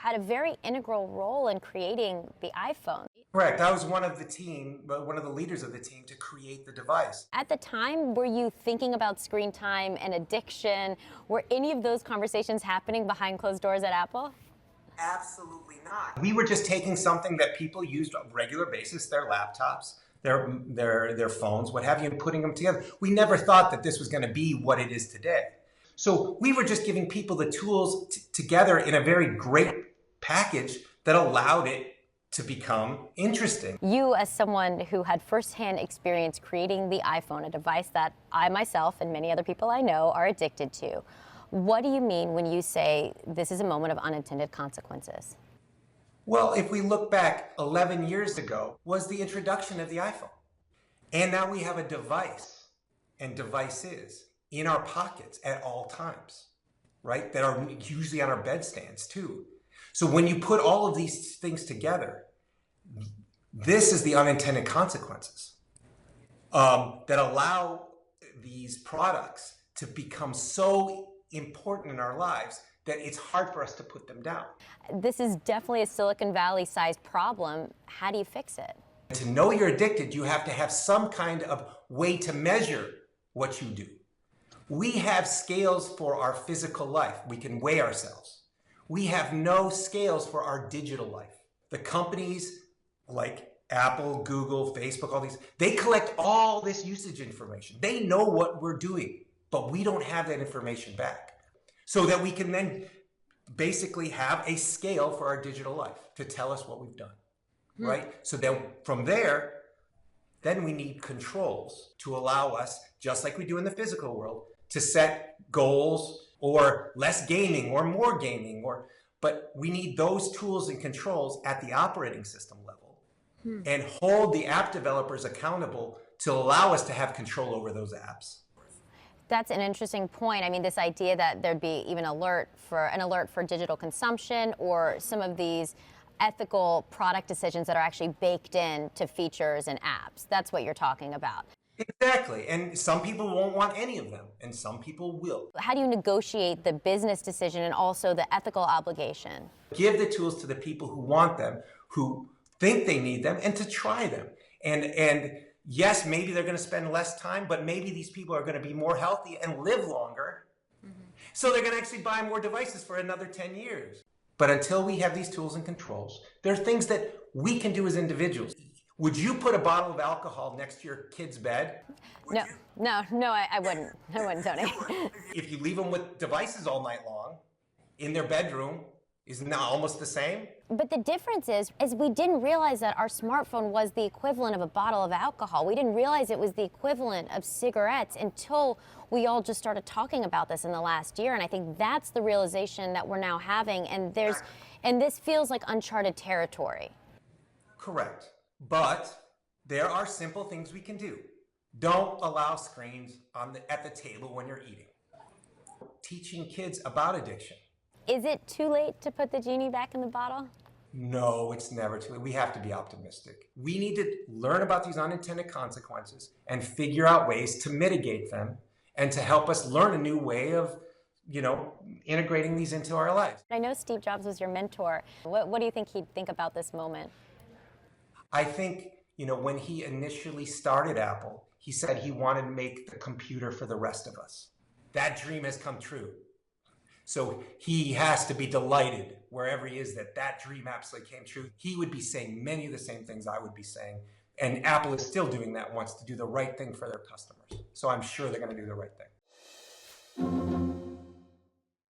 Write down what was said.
had a very integral role in creating the iPhone. Correct. I was one of the leaders of the team to create the device. At the time, were you thinking about screen time and addiction? Were any of those conversations happening behind closed doors at Apple? Absolutely not. We were just taking something that people used on a regular basis, their laptops, their phones, what have you, and putting them together. We never thought that this was going to be what it is today. So we were just giving people the tools together in a very great package that allowed it to become interesting. You, as someone who had firsthand experience creating the iPhone, a device that I myself and many other people I know are addicted to, what do you mean when you say this is a moment of unintended consequences? Well, if we look back 11 years ago was the introduction of the iPhone. And now we have a device and devices in our pockets at all times, right? That are usually on our bedstands too. So when you put all of these things together, this is the unintended consequences that allow these products to become so important in our lives that it's hard for us to put them down. This is definitely a Silicon Valley-sized problem. How do you fix it? To know you're addicted, you have to have some kind of way to measure what you do. We have scales for our physical life. We can weigh ourselves. We have no scales for our digital life. The companies like Apple, Google, Facebook, all these, they collect all this usage information. They know what we're doing, but we don't have that information back. So that we can then basically have a scale for our digital life to tell us what we've done, right? So then from there, then we need controls to allow us, just like we do in the physical world, to set goals or less gaming or more gaming, but we need those tools and controls at the operating system level and hold the app developers accountable to allow us to have control over those apps. That's an interesting point. I mean, this idea that there'd be even an alert for digital consumption or some of these ethical product decisions that are actually baked in to features and apps. That's what you're talking about. Exactly. And some people won't want any of them, and some people will. How do you negotiate the business decision and also the ethical obligation? Give the tools to the people who want them, who think they need them, and to try them. And yes, maybe they're going to spend less time, but maybe these people are going to be more healthy and live longer. So they're going to actually buy more devices for another 10 years. But until we have these tools and controls, there are things that we can do as individuals. Would you put a bottle of alcohol next to your kid's bed? No, I wouldn't. I wouldn't, Tony. If you leave them with devices all night long in their bedroom, isn't that almost the same? But the difference is we didn't realize that our smartphone was the equivalent of a bottle of alcohol. We didn't realize it was the equivalent of cigarettes until we all just started talking about this in the last year. And I think that's the realization that we're now having. And this feels like uncharted territory. Correct. But there are simple things we can do. Don't allow screens at the table when you're eating. Teaching kids about addiction. Is it too late to put the genie back in the bottle? No, it's never too late. We have to be optimistic. We need to learn about these unintended consequences and figure out ways to mitigate them and to help us learn a new way of, integrating these into our lives. I know Steve Jobs was your mentor. What do you think he'd think about this moment? I think, when he initially started Apple, he said he wanted to make the computer for the rest of us. That dream has come true. So he has to be delighted wherever he is that dream absolutely came true. He would be saying many of the same things I would be saying. And Apple is still doing that, wants to do the right thing for their customers. So I'm sure they're going to do the right thing.